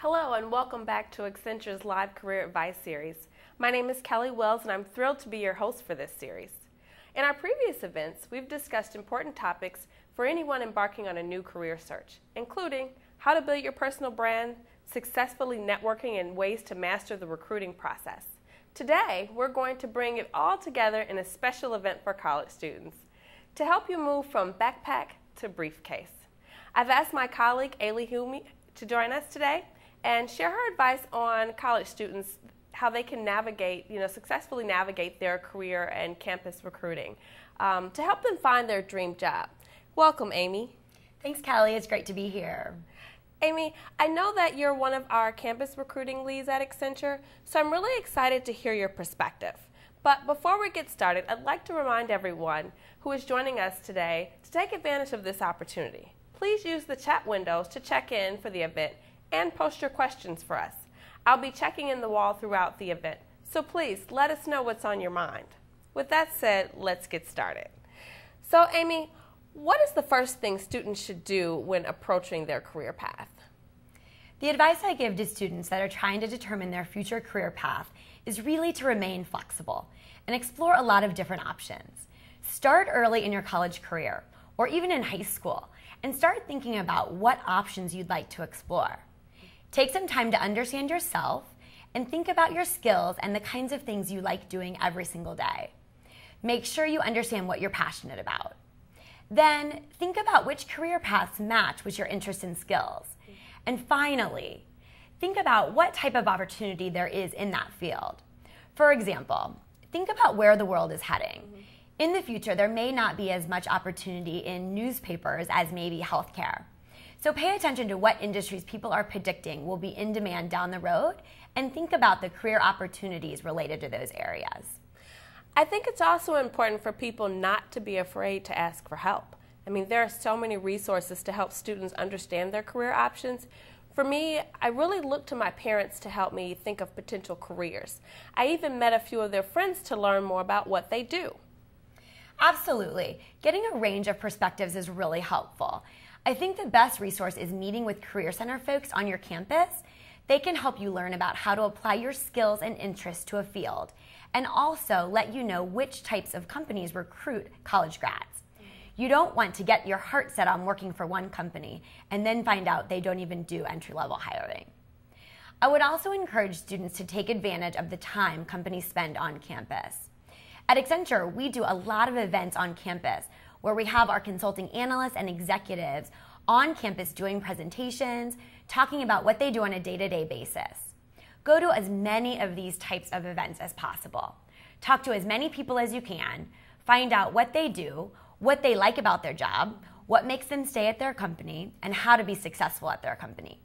Hello and welcome back to Accenture's Live Career Advice Series. My name is Kelly Wells and I'm thrilled to be your host for this series. In our previous events, we've discussed important topics for anyone embarking on a new career search, including how to build your personal brand, successfully networking, and ways to master the recruiting process. Today, we're going to bring it all together in a special event for college students to help you move from backpack to briefcase. I've asked my colleague, Ailey Hume, to join us today and share her advice on college students, how they can navigate, successfully navigate their career and campus recruiting to help them find their dream job. Welcome, Amy. Thanks, Kelly. It's great to be here. Amy, I know that you're one of our campus recruiting leads at Accenture, so I'm really excited to hear your perspective. But before we get started, I'd like to remind everyone who is joining us today to take advantage of this opportunity. Please use the chat windows to check in for the event and post your questions for us. I'll be checking in the wall throughout the event, so please let us know what's on your mind. With that said, let's get started. So, Amy, what is the first thing students should do when approaching their career path? The advice I give to students that are trying to determine their future career path is really to remain flexible and explore a lot of different options. Start early in your college career, or even in high school, and start thinking about what options you'd like to explore. Take some time to understand yourself and think about your skills and the kinds of things you like doing every single day. Make sure you understand what you're passionate about. Then think about which career paths match with your interests and skills. And finally, think about what type of opportunity there is in that field. For example, think about where the world is heading. In the future, there may not be as much opportunity in newspapers as maybe healthcare. So pay attention to what industries people are predicting will be in demand down the road and think about the career opportunities related to those areas. I think it's also important for people not to be afraid to ask for help. I mean, there are so many resources to help students understand their career options. For me, I really look to my parents to help me think of potential careers. I even met a few of their friends to learn more about what they do. Absolutely. Getting a range of perspectives is really helpful. I think the best resource is meeting with Career Center folks on your campus. They can help you learn about how to apply your skills and interests to a field, and also let you know which types of companies recruit college grads. You don't want to get your heart set on working for one company and then find out they don't even do entry-level hiring. I would also encourage students to take advantage of the time companies spend on campus. At Accenture, we do a lot of events on campus where we have our consulting analysts and executives on campus doing presentations, talking about what they do on a day-to-day basis. Go to as many of these types of events as possible. Talk to as many people as you can, find out what they do, what they like about their job, what makes them stay at their company, and how to be successful at their company.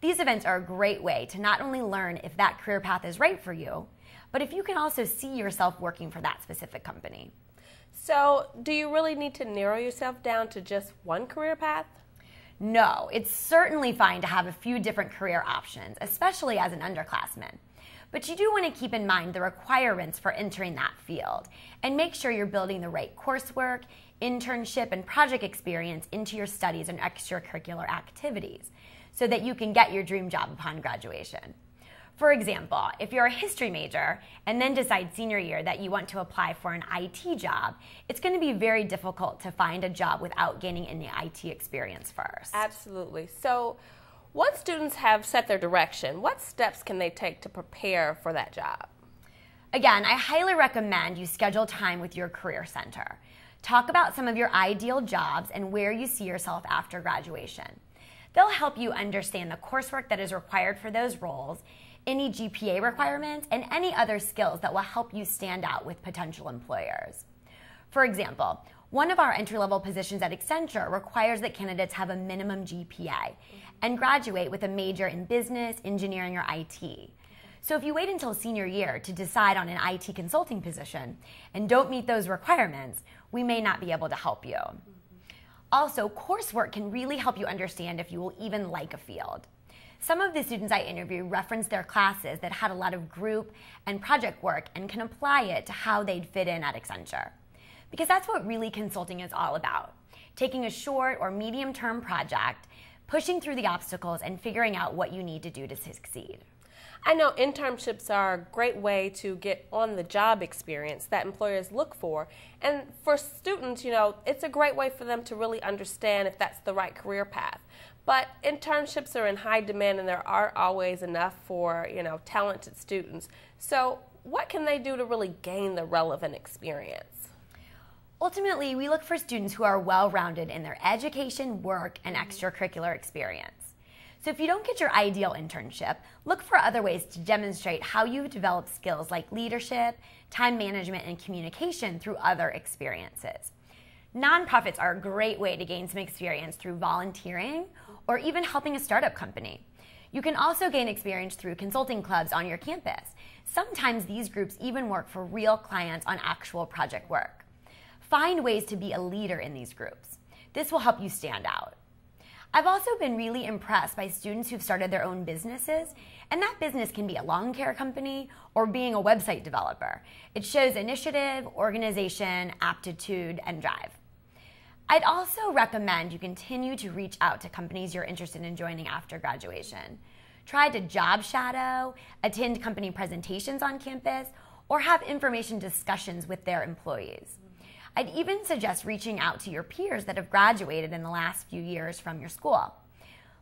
These events are a great way to not only learn if that career path is right for you, but if you can also see yourself working for that specific company. So, do you really need to narrow yourself down to just one career path? No, it's certainly fine to have a few different career options, especially as an underclassman. But you do want to keep in mind the requirements for entering that field and make sure you're building the right coursework, internship, and project experience into your studies and extracurricular activities so that you can get your dream job upon graduation. For example, if you're a history major and then decide senior year that you want to apply for an IT job, it's going to be very difficult to find a job without gaining any IT experience first. Absolutely. So, once students have set their direction, what steps can they take to prepare for that job? Again, I highly recommend you schedule time with your career center. Talk about some of your ideal jobs and where you see yourself after graduation. They'll help you understand the coursework that is required for those roles, any GPA requirements, and any other skills that will help you stand out with potential employers. For example, one of our entry-level positions at Accenture requires that candidates have a minimum GPA and graduate with a major in business, engineering, or IT. So if you wait until senior year to decide on an IT consulting position and don't meet those requirements, we may not be able to help you. Also, coursework can really help you understand if you will even like a field. Some of the students I interview reference their classes that had a lot of group and project work and can apply it to how they'd fit in at Accenture. Because that's what really consulting is all about. Taking a short or medium-term project, pushing through the obstacles and figuring out what you need to do to succeed. I know internships are a great way to get on-the-job experience that employers look for. And for students, it's a great way for them to really understand if that's the right career path. But internships are in high demand and there aren't always enough for, talented students. So what can they do to really gain the relevant experience? Ultimately, we look for students who are well-rounded in their education, work, and extracurricular experience. So if you don't get your ideal internship, look for other ways to demonstrate how you've developed skills like leadership, time management, and communication through other experiences. Nonprofits are a great way to gain some experience through volunteering or even helping a startup company. You can also gain experience through consulting clubs on your campus. Sometimes these groups even work for real clients on actual project work. Find ways to be a leader in these groups. This will help you stand out. I've also been really impressed by students who've started their own businesses, and that business can be a lawn care company or being a website developer. It shows initiative, organization, aptitude, and drive. I'd also recommend you continue to reach out to companies you're interested in joining after graduation. Try to job shadow, attend company presentations on campus, or have information discussions with their employees. I'd even suggest reaching out to your peers that have graduated in the last few years from your school.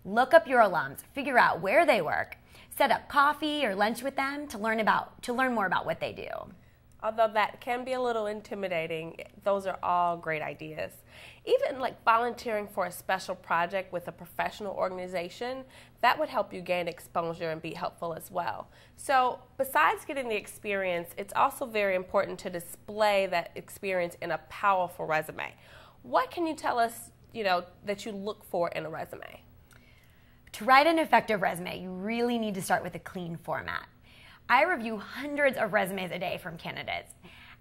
Look up your alums, figure out where they work, set up coffee or lunch with them to learn more about what they do. Although that can be a little intimidating, those are all great ideas. Even like volunteering for a special project with a professional organization, that would help you gain exposure and be helpful as well. So besides getting the experience, it's also very important to display that experience in a powerful resume. What can you tell us, that you look for in a resume? To write an effective resume, you really need to start with a clean format. I review hundreds of resumes a day from candidates,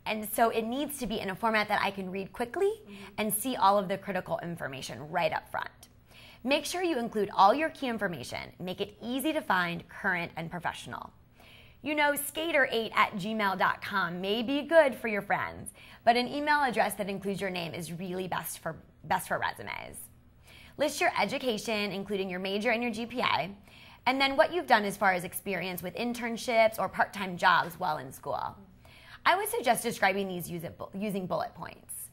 and so it needs to be in a format that I can read quickly and see all of the critical information right up front. Make sure you include all your key information. Make it easy to find, current, and professional. skater8@gmail.com may be good for your friends, but an email address that includes your name is really best for resumes. List your education, including your major and your GPA, and then what you've done as far as experience with internships or part-time jobs while in school. I would suggest describing these using bullet points.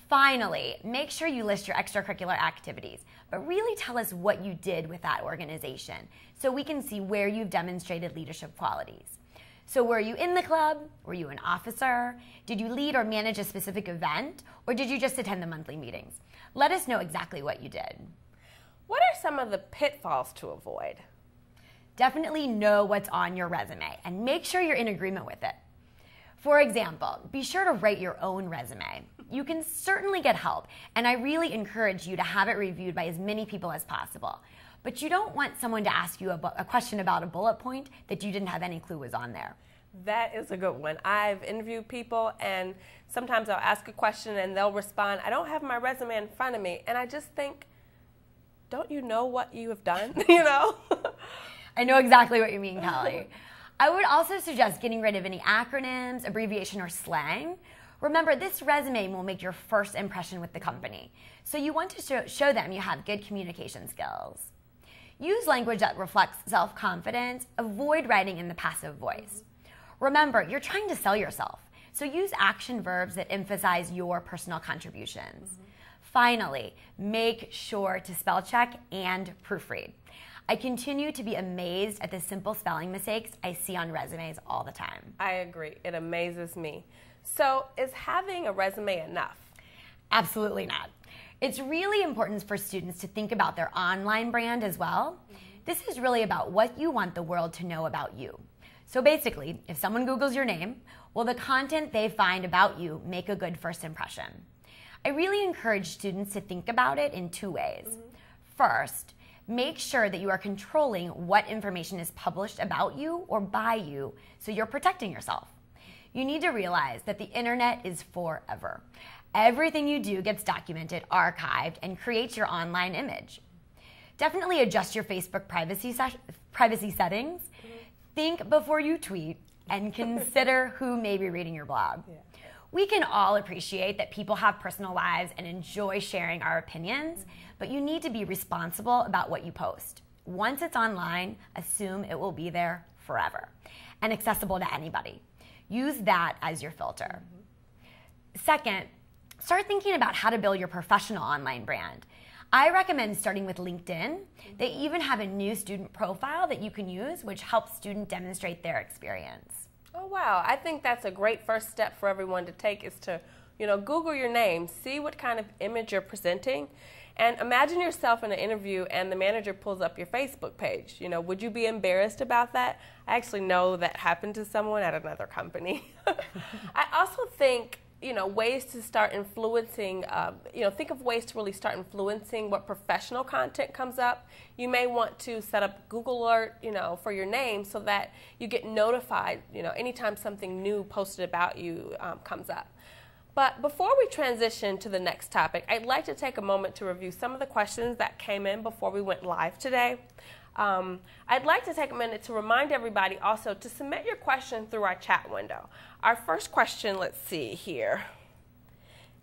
Finally, make sure you list your extracurricular activities, but really tell us what you did with that organization so we can see where you've demonstrated leadership qualities. So were you in the club? Were you an officer? Did you lead or manage a specific event? Or did you just attend the monthly meetings? Let us know exactly what you did. What are some of the pitfalls to avoid? Definitely know what's on your resume and make sure you're in agreement with it. For example, be sure to write your own resume. You can certainly get help, and I really encourage you to have it reviewed by as many people as possible. But you don't want someone to ask you a question about a bullet point that you didn't have any clue was on there. That is a good one. I've interviewed people, and sometimes I'll ask a question and they'll respond, I don't have my resume in front of me, and I just think, don't you know what you have done? I know exactly what you mean, Kelly. I would also suggest getting rid of any acronyms, abbreviation, or slang. Remember, this resume will make your first impression with the company, so you want to show them you have good communication skills. Use language that reflects self-confidence. Avoid writing in the passive voice. Remember, you're trying to sell yourself, so use action verbs that emphasize your personal contributions. Finally, make sure to spell check and proofread. I continue to be amazed at the simple spelling mistakes I see on resumes all the time. I agree. It amazes me. So, is having a resume enough? Absolutely not. It's really important for students to think about their online brand as well. This is really about what you want the world to know about you. So basically, if someone Googles your name, will the content they find about you make a good first impression? I really encourage students to think about it in two ways. First, make sure that you are controlling what information is published about you or by you, so you're protecting yourself. You need to realize that the internet is forever. Everything you do gets documented, archived, and creates your online image. Definitely adjust your Facebook privacy settings. Think before you tweet, and consider who may be reading your blog. We can all appreciate that people have personal lives and enjoy sharing our opinions, but you need to be responsible about what you post. Once it's online, assume it will be there forever and accessible to anybody. Use that as your filter. Second, start thinking about how to build your professional online brand. I recommend starting with LinkedIn. They even have a new student profile that you can use, which helps students demonstrate their experience. Oh, wow. I think that's a great first step for everyone to take is to, Google your name, see what kind of image you're presenting, and imagine yourself in an interview and the manager pulls up your Facebook page. Would you be embarrassed about that? I actually know that happened to someone at another company. I also think ways to start influencing, think of ways to really start influencing what professional content comes up. You may want to set up Google Alert, for your name so that you get notified, anytime something new posted about you comes up. But before we transition to the next topic, I'd like to take a moment to review some of the questions that came in before we went live today. I'd like to take a minute to remind everybody also to submit your question through our chat window. Our first question, let's see here,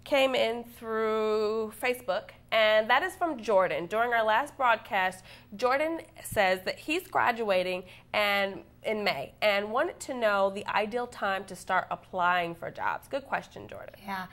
came in through Facebook, and that is from Jordan. During our last broadcast, Jordan says that he's graduating in May and wanted to know the ideal time to start applying for jobs. Good question, Jordan. Yeah.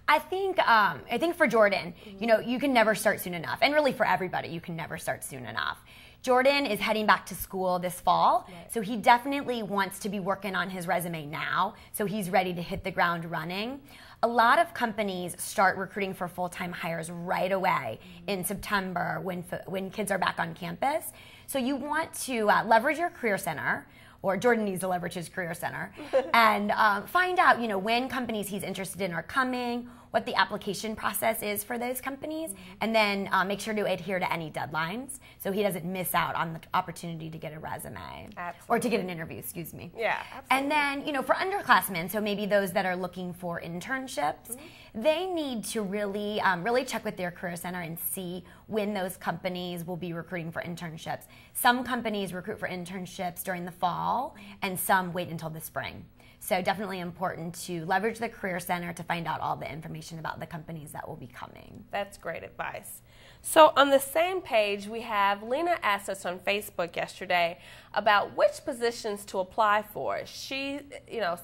I think for Jordan, you can never start soon enough. And really for everybody, you can never start soon enough. Jordan is heading back to school this fall, so he definitely wants to be working on his resume now, so he's ready to hit the ground running. A lot of companies start recruiting for full-time hires right away in September when kids are back on campus. So you want to leverage your Career Center, or Jordan needs to leverage his Career Center, and find out when companies he's interested in are coming, what the application process is for those companies, and then make sure to adhere to any deadlines so he doesn't miss out on the opportunity to get a resume. Absolutely. Or to get an interview, excuse me. Yeah, absolutely. And then, for underclassmen, so maybe those that are looking for internships, they need to really check with their Career Center and see when those companies will be recruiting for internships. Some companies recruit for internships during the fall, and some wait until the spring. So definitely important to leverage the Career Center to find out all the information about the companies that will be coming. That's great advice. So on the same page, we have Lena asked us on Facebook yesterday about which positions to apply for. She,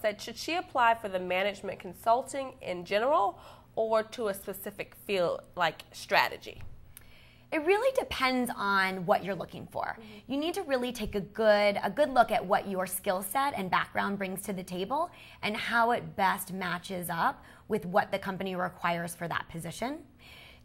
said, should she apply for the management consulting in general or to a specific field like strategy? It really depends on what you're looking for. You need to really take a good look at what your skill set and background brings to the table and how it best matches up with what the company requires for that position.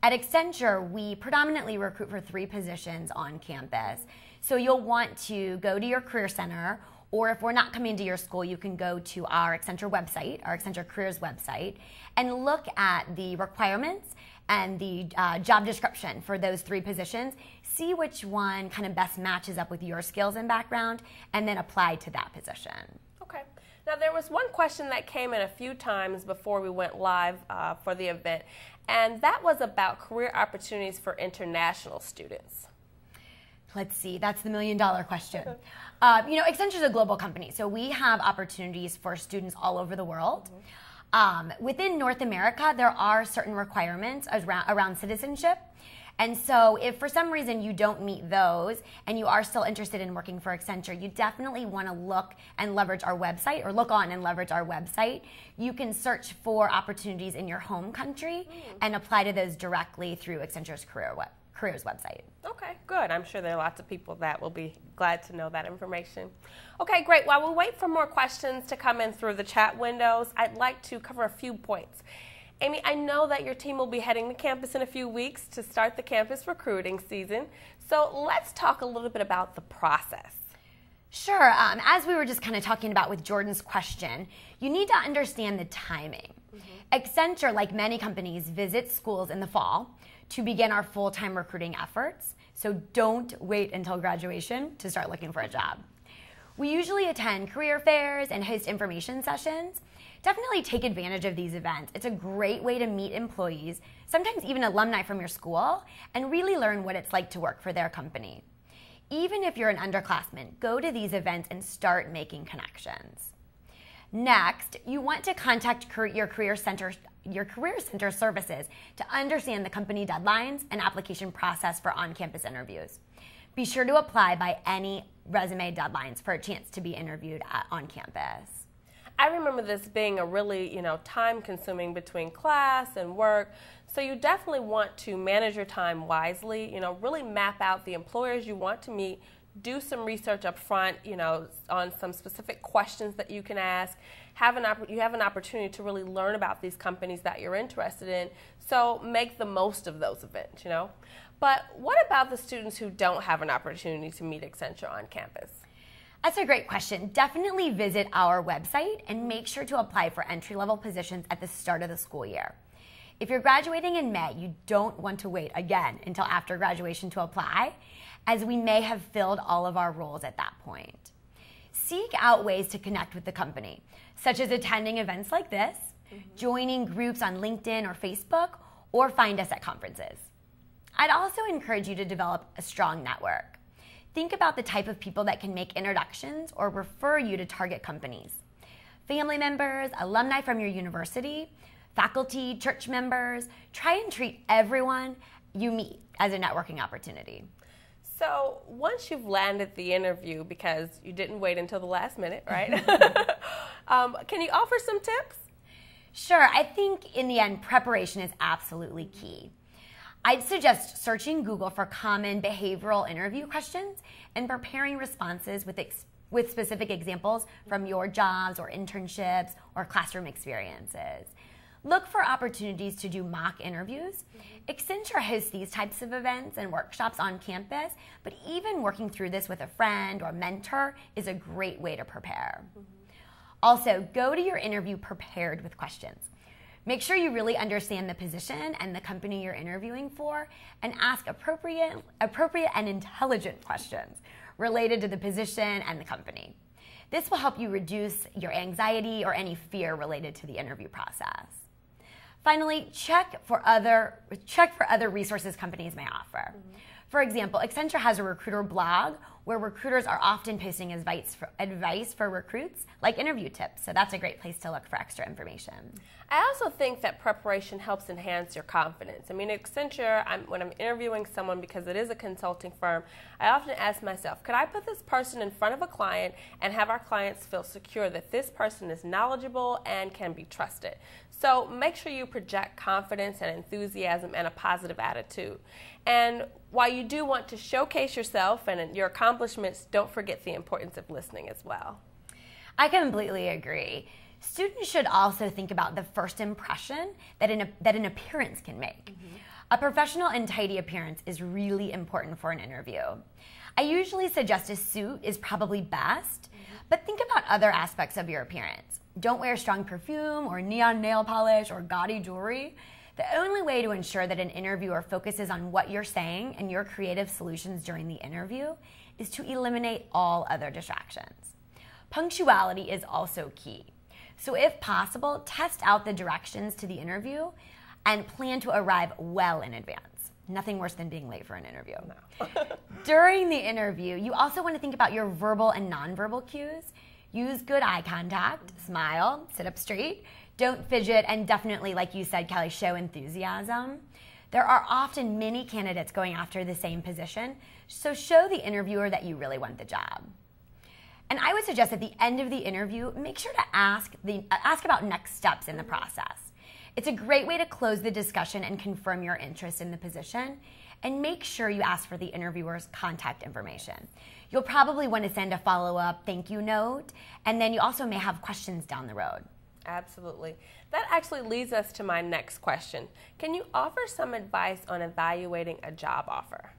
At Accenture, we predominantly recruit for 3 positions on campus. So you'll want to go to your Career Center, or if we're not coming to your school, you can go to our Accenture website, our Accenture Careers website, and look at the requirements and the job description for those 3 positions. See which one kind of best matches up with your skills and background, and then apply to that position. Okay. Now, there was one question that came in a few times before we went live for the event, and that was about career opportunities for international students. Let's see, that's the million-dollar question. Accenture is a global company, so we have opportunities for students all over the world. Within North America, there are certain requirements around citizenship. And so if for some reason you don't meet those and you are still interested in working for Accenture, you definitely want to look and leverage our website, or look on and leverage our website. You can search for opportunities in your home country and apply to those directly through Accenture's Careers website. Okay, good. I'm sure there are lots of people that will be glad to know that information. Okay, great. While we wait for more questions to come in through the chat windows, I'd like to cover a few points. Amy, I know that your team will be heading to campus in a few weeks to start the campus recruiting season. So let's talk a little bit about the process. Sure. As we were just kind of talking about with Jordan's question, you need to understand the timing. Accenture, like many companies, visits schools in the fall to begin our full-time recruiting efforts. So don't wait until graduation to start looking for a job. We usually attend career fairs and host information sessions. Definitely take advantage of these events. It's a great way to meet employees, sometimes even alumni from your school, and really learn what it's like to work for their company. Even if you're an underclassman, go to these events and start making connections. Next, you want to contact your Career Center services to understand the company deadlines and application process for on-campus interviews. Be sure to apply by any resume deadlines for a chance to be interviewed on campus. I remember this being a really, time-consuming between class and work. So you definitely want to manage your time wisely, really map out the employers you want to meet, do some research up front, on some specific questions that you can ask. You have an opportunity to really learn about these companies that you're interested in, so make the most of those events, But what about the students who don't have an opportunity to meet Accenture on campus? That's a great question. Definitely visit our website and make sure to apply for entry-level positions at the start of the school year. If you're graduating in May, you don't want to wait again until after graduation to apply, as we may have filled all of our roles at that point. Seek out ways to connect with the company, such as attending events like this, joining groups on LinkedIn or Facebook, or find us at conferences. I'd also encourage you to develop a strong network. Think about the type of people that can make introductions or refer you to target companies. Family members, alumni from your university, faculty, church members. Try and treat everyone you meet as a networking opportunity. So once you've landed the interview, because you didn't wait until the last minute, right? Can you offer some tips? Sure. I think in the end, preparation is absolutely key. I'd suggest searching Google for common behavioral interview questions and preparing responses with specific examples from your jobs or internships or classroom experiences. Look for opportunities to do mock interviews. Accenture hosts these types of events and workshops on campus, but even working through this with a friend or mentor is a great way to prepare. Also, go to your interview prepared with questions. Make sure you really understand the position and the company you're interviewing for, and ask appropriate and intelligent questions related to the position and the company. This will help you reduce your anxiety or any fear related to the interview process. Finally, check for other resources companies may offer. For example, Accenture has a recruiter blog where recruiters are often posting advice for recruits, like interview tips. So that's a great place to look for extra information. I also think that preparation helps enhance your confidence. I mean, at Accenture, when I'm interviewing someone, because it is a consulting firm, I often ask myself, could I put this person in front of a client and have our clients feel secure that this person is knowledgeable and can be trusted? So make sure you project confidence and enthusiasm and a positive attitude. And while you do want to showcase yourself and your accomplishments, don't forget the importance of listening as well. I completely agree. Students should also think about the first impression that an appearance can make. A professional and tidy appearance is really important for an interview. I usually suggest a suit is probably best, but think about other aspects of your appearance. Don't wear strong perfume or neon nail polish or gaudy jewelry. The only way to ensure that an interviewer focuses on what you're saying and your creative solutions during the interview is to eliminate all other distractions. Punctuality is also key. So if possible, test out the directions to the interview and plan to arrive well in advance. Nothing worse than being late for an interview. No. During the interview, you also want to think about your verbal and nonverbal cues. Use good eye contact, smile, sit up straight, don't fidget, and definitely, like you said, Kelly, show enthusiasm. There are often many candidates going after the same position, so show the interviewer that you really want the job. And I would suggest at the end of the interview, make sure to ask about next steps in the process. It's a great way to close the discussion and confirm your interest in the position, and make sure you ask for the interviewer's contact information. You'll probably want to send a follow-up thank you note, and then you also may have questions down the road. Absolutely. That actually leads us to my next question. Can you offer some advice on evaluating a job offer?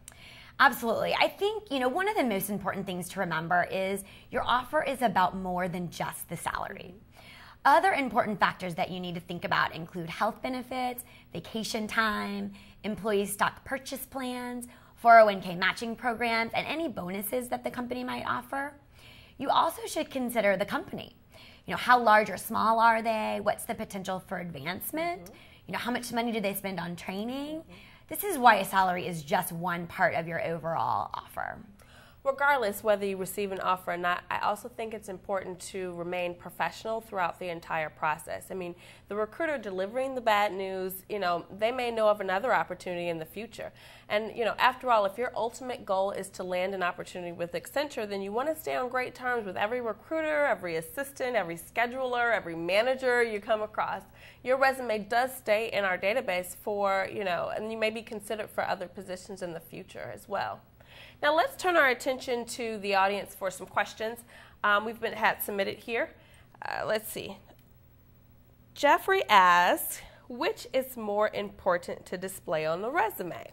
Absolutely. I think, one of the most important things to remember is your offer is about more than just the salary. Other important factors that you need to think about include health benefits, vacation time, employee stock purchase plans, 401k matching programs, and any bonuses that the company might offer. You also should consider the company. How large or small are they? What's the potential for advancement? How much money do they spend on training? This is why a salary is just one part of your overall offer. regardless whether you receive an offer or not, I also think it's important to remain professional throughout the entire process. I mean, the recruiter delivering the bad news, they may know of another opportunity in the future. And, after all, if your ultimate goal is to land an opportunity with Accenture, then you want to stay on great terms with every recruiter, every assistant, every scheduler, every manager you come across. Your resume does stay in our database for, and you may be considered for other positions in the future as well. Now let's turn our attention to the audience for some questions we've had submitted here. Let's see. Jeffrey asks, which is more important to display on the resume?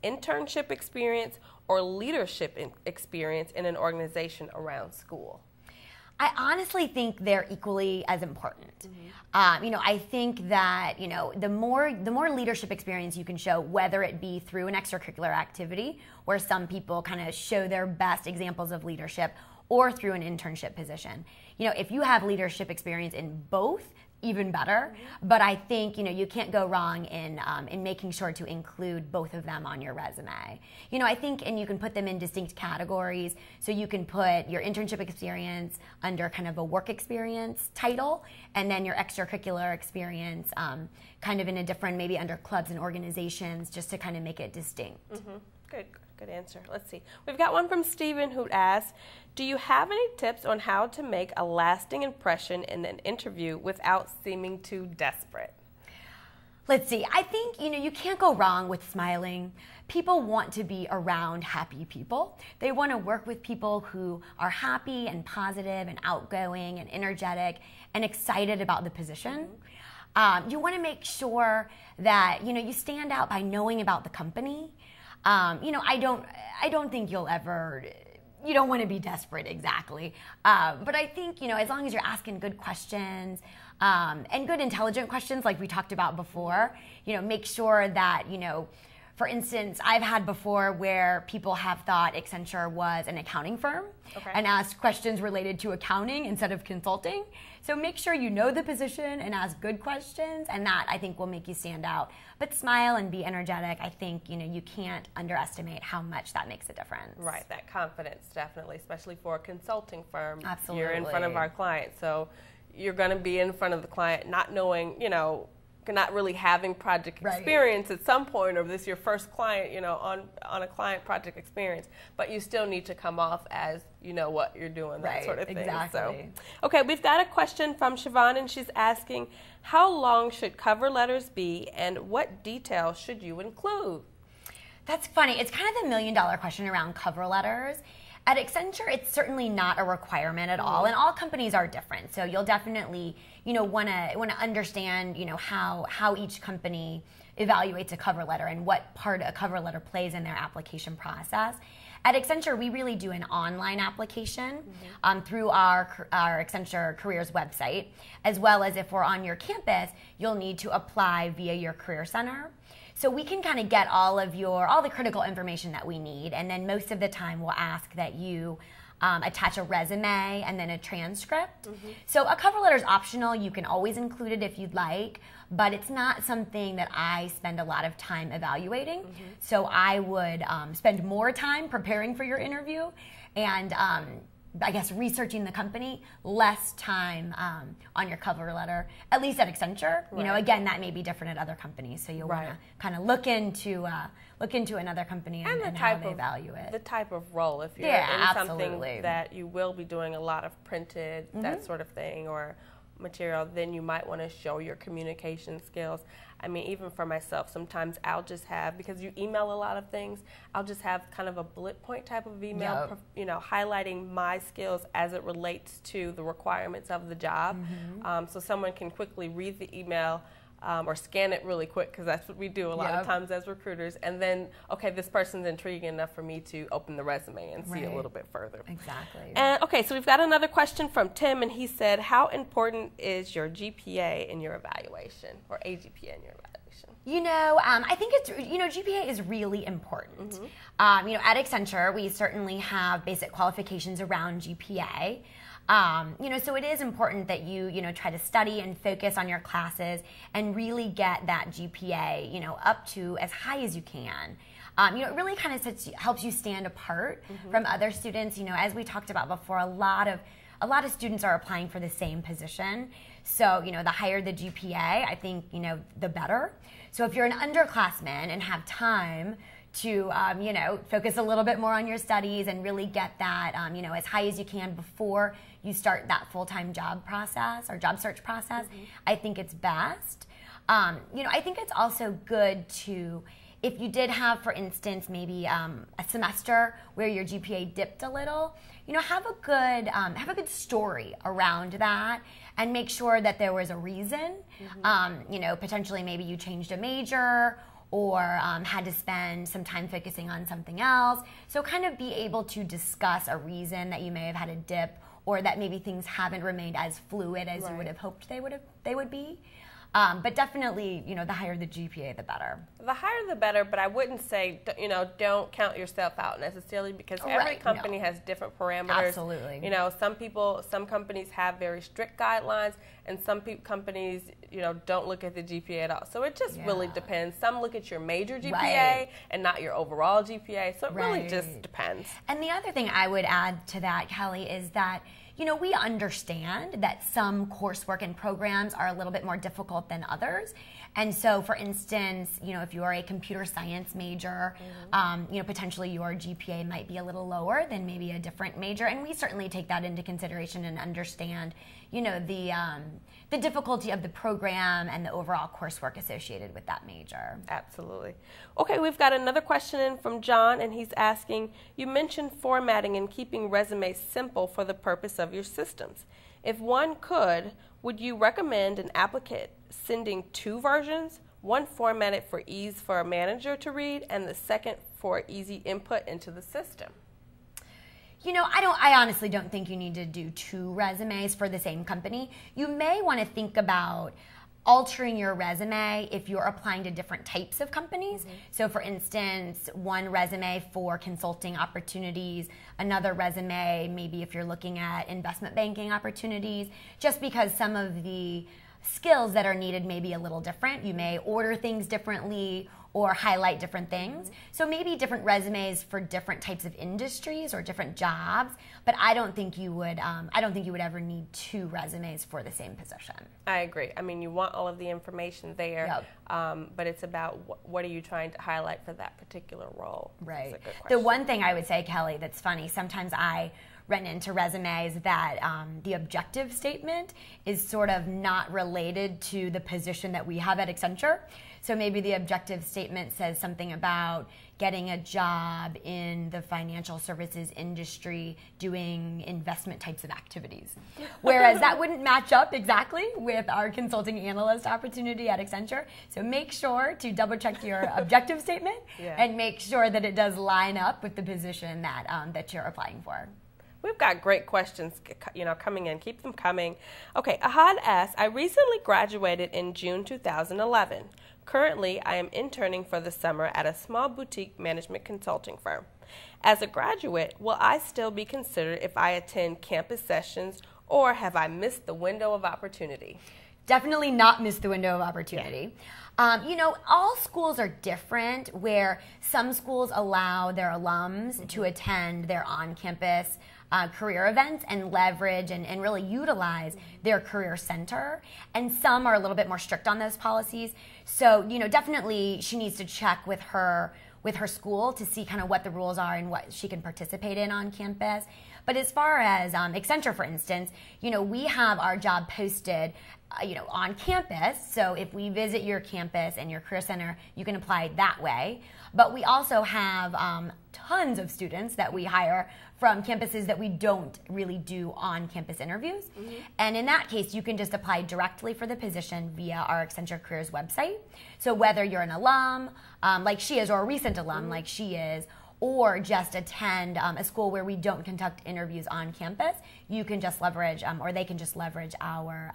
Internship experience or leadership experience in an organization around school? I honestly think they're equally as important. Mm-hmm. I think that the more leadership experience you can show, whether it be through an extracurricular activity where some people kind of show their best examples of leadership, or through an internship position. If you have leadership experience in both, even better. Mm-hmm. But I think you can't go wrong in making sure to include both of them on your resume. I think, and you can put them in distinct categories. So you can put your internship experience under kind of a work experience title, and then your extracurricular experience kind of in a different, maybe under clubs and organizations, just to kind of make it distinct. Mm-hmm. Good answer. Let's see. We've got one from Stephen who asks, do you have any tips on how to make a lasting impression in an interview without seeming too desperate? Let's see. I think, you can't go wrong with smiling. People want to be around happy people. They want to work with people who are happy and positive and outgoing and energetic and excited about the position. Mm-hmm. You want to make sure that, you stand out by knowing about the company. I don't think you don't want to be desperate exactly. But I think, as long as you're asking good questions, and good intelligent questions like we talked about before, make sure that, for instance, I've had before where people have thought Accenture was an accounting firm and asked questions related to accounting instead of consulting. So make sure you know the position and ask good questions, and that, I think, will make you stand out. But smile and be energetic. I think, you can't underestimate how much that makes a difference. Right, that confidence, definitely, especially for a consulting firm. Absolutely. You're in front of our client, so you're going to be in front of the client not knowing, not really having project experience at some point, or this is your first client, on a client project experience, but you still need to come off as you know what you're doing, that sort of thing. Exactly. So, okay, we've got a question from Siobhan, and she's asking, how long should cover letters be, and what details should you include? That's funny. It's kind of the $1 million question around cover letters. At Accenture, it's certainly not a requirement at all, and all companies are different. So you'll definitely, want to understand, how each company evaluates a cover letter and what part a cover letter plays in their application process. At Accenture, we really do an online application through our Accenture Careers website, as well as if we're on your campus, you'll need to apply via your Career Center. So we can kind of get all the critical information that we need, and then most of the time we'll ask that you attach a resume and then a transcript. So a cover letter is optional. You can always include it if you'd like, but it's not something that I spend a lot of time evaluating. So I would spend more time preparing for your interview and I guess researching the company, less time on your cover letter, at least at Accenture. Again, that may be different at other companies, so you'll want to kind of look into another company and how they value it. The type of role, if you're in something that you will be doing a lot of printed, that sort of thing, or material, then you might want to show your communication skills. I mean, even for myself, sometimes I'll just have, because you email a lot of things, I'll just have kind of a bullet point type of email, highlighting my skills as it relates to the requirements of the job. So someone can quickly read the email or scan it really quick, because that's what we do a lot of times as recruiters, and then, okay, this person's intriguing enough for me to open the resume and see a little bit further. Exactly. And okay, so we've got another question from Tim, and he said, how important is your GPA in your evaluation, or a GPA in your evaluation? I think it's, GPA is really important. At Accenture, we certainly have basic qualifications around GPA. So it is important that you try to study and focus on your classes and really get that GPA, up to as high as you can. It really kind of helps you stand apart from other students. As we talked about before, a lot of students are applying for the same position. So, the higher the GPA, I think, the better. So if you're an underclassman and have time to, focus a little bit more on your studies and really get that, as high as you can before you start that full-time job process or job search process, I think it's best. I think it's also good to, if you did have, for instance, maybe a semester where your GPA dipped a little, have a good story around that and make sure that there was a reason. Potentially maybe you changed a major or had to spend some time focusing on something else. So kind of be able to discuss a reason that you may have had a dip or that maybe things haven't remained as fluid as you would have hoped they would be. But definitely, the higher the GPA, the better. The higher the better, but I wouldn't say, don't count yourself out necessarily because every company has different parameters. Absolutely. Some companies have very strict guidelines, and some companies, don't look at the GPA at all. So it just really depends. Some look at your major GPA and not your overall GPA. So it really just depends. And the other thing I would add to that, Kelly, is that we understand that some coursework and programs are a little bit more difficult than others. And so, for instance, if you are a computer science major, potentially your GPA might be a little lower than maybe a different major. And we certainly take that into consideration and understand, the difficulty of the program and the overall coursework associated with that major. Absolutely. Okay, we've got another question in from John, and he's asking, you mentioned formatting and keeping resumes simple for the purpose of your systems. If one could, would you recommend an applicant sending 2 versions, one formatted for ease for a manager to read and the second for easy input into the system? I honestly don't think you need to do 2 resumes for the same company. You may want to think about altering your resume if you're applying to different types of companies. So for instance, one resume for consulting opportunities, another resume maybe if you're looking at investment banking opportunities, just because some of the skills that are needed may be a little different. You may order things differently or highlight different things. So maybe different resumes for different types of industries or different jobs, but I don't think you would ever need 2 resumes for the same position. I agree. I mean, you want all of the information there, but it's about what are you trying to highlight for that particular role. Right. That's a good question. The one thing I would say, Kelly, that's funny, sometimes I run into resumes that the objective statement is sort of not related to the position that we have at Accenture. So maybe the objective statement says something about getting a job in the financial services industry doing investment types of activities. Whereas that wouldn't match up exactly with our consulting analyst opportunity at Accenture. So make sure to double check your objective statement and make sure that it does line up with the position that, that you're applying for. We've got great questions, coming in. Keep them coming. Okay, Ahad asks, I recently graduated in June 2011. Currently, I am interning for the summer at a small boutique management consulting firm. As a graduate, will I still be considered if I attend campus sessions, or have I missed the window of opportunity? Definitely not miss the window of opportunity. All schools are different, where some schools allow their alums to attend their on-campus career events and leverage and really utilize their career center. And some are a little bit more strict on those policies. So, definitely she needs to check with her school to see kind of what the rules are and what she can participate in on campus. But as far as Accenture, for instance, we have our job posted on campus. So if we visit your campus and your career center, you can apply that way. But we also have tons of students that we hire from campuses that we don't really do on-campus interviews. And in that case, you can just apply directly for the position via our Accenture Careers website. So whether you're an alum, like she is, or a recent alum, like she is, or just attend a school where we don't conduct interviews on campus, you can just leverage, or they can just leverage our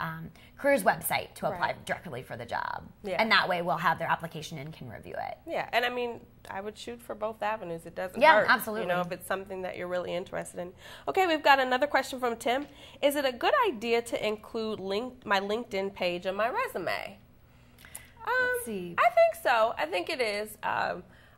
careers website to apply directly for the job. And that way we'll have their application and can review it. Yeah, and I mean, I would shoot for both avenues. It doesn't hurt. Yeah, absolutely. If it's something that you're really interested in. Okay, we've got another question from Tim. Is it a good idea to include my LinkedIn page on my resume? Let's see. I think so. I think it is.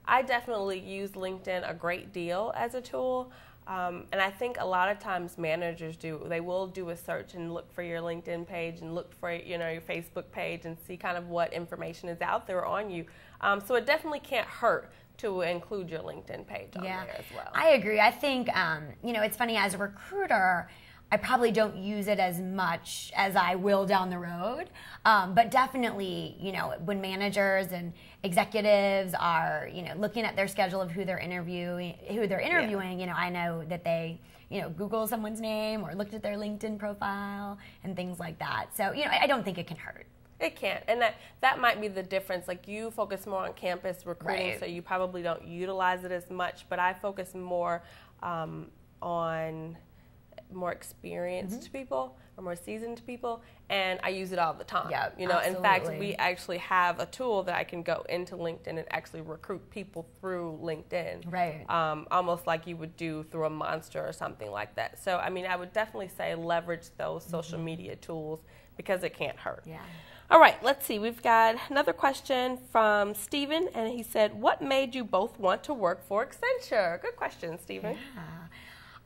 I definitely use LinkedIn a great deal as a tool. And I think a lot of times managers they will do a search and look for your LinkedIn page and look for, your Facebook page and see kind of what information is out there on you. So it definitely can't hurt to include your LinkedIn page on there as well. I agree. I think, it's funny, as a recruiter, I probably don't use it as much as I will down the road. But definitely, when managers and executives are, looking at their schedule of who they're interviewing, I know that they, Google someone's name or looked at their LinkedIn profile and things like that. So, I don't think it can hurt. It can't. And that might be the difference. Like, you focus more on campus recruiting, right. So you probably don't utilize it as much. But I focus more on more experienced people or more seasoned people, and I use it all the time. Yep, in fact, we actually have a tool that I can go into LinkedIn and actually recruit people through LinkedIn. Right. Almost like you would do through a Monster or something like that. So, I would definitely say leverage those social media tools because it can't hurt. Yeah. All right, let's see. We've got another question from Stephen, and he said, what made you both want to work for Accenture? Good question, Stephen. Yeah.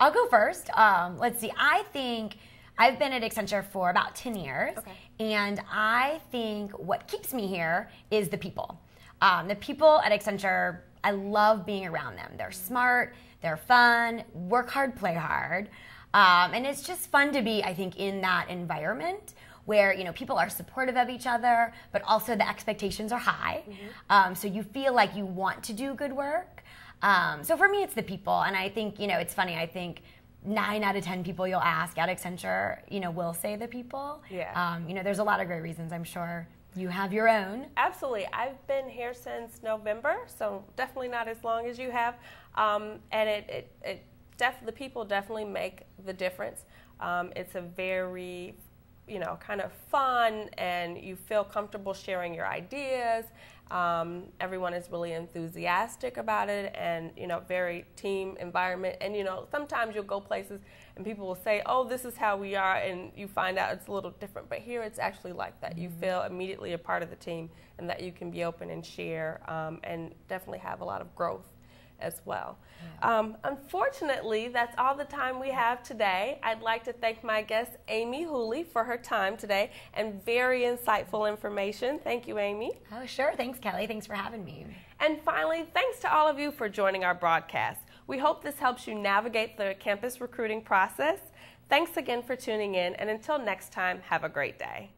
I'll go first. Let's see. I think I've been at Accenture for about 10 years, and I think what keeps me here is the people. The people at Accenture, I love being around them. They're smart, they're fun, work hard, play hard, and it's just fun to be, I think, in that environment where people are supportive of each other, but also the expectations are high. So you feel like you want to do good work. So for me, it's the people, and I think it's funny. I think 9 out of 10 people you'll ask at Accenture, will say the people. Yeah. There's a lot of great reasons. I'm sure you have your own. Absolutely. I've been here since November, so definitely not as long as you have. And the people definitely make the difference. It's a very kind of fun, and you feel comfortable sharing your ideas. Everyone is really enthusiastic about it, and very team environment. And sometimes you'll go places and people will say, oh, this is how we are, and you find out it's a little different. But here it's actually like that. You feel immediately a part of the team, and that you can be open and share, and definitely have a lot of growth as well. Unfortunately, that's all the time we have today. I'd like to thank my guest, Amy Hooley, for her time today and very insightful information. Thank you, Amy. Oh, sure. Thanks, Kelly. Thanks for having me. And finally, thanks to all of you for joining our broadcast. We hope this helps you navigate the campus recruiting process. Thanks again for tuning in, and until next time, have a great day.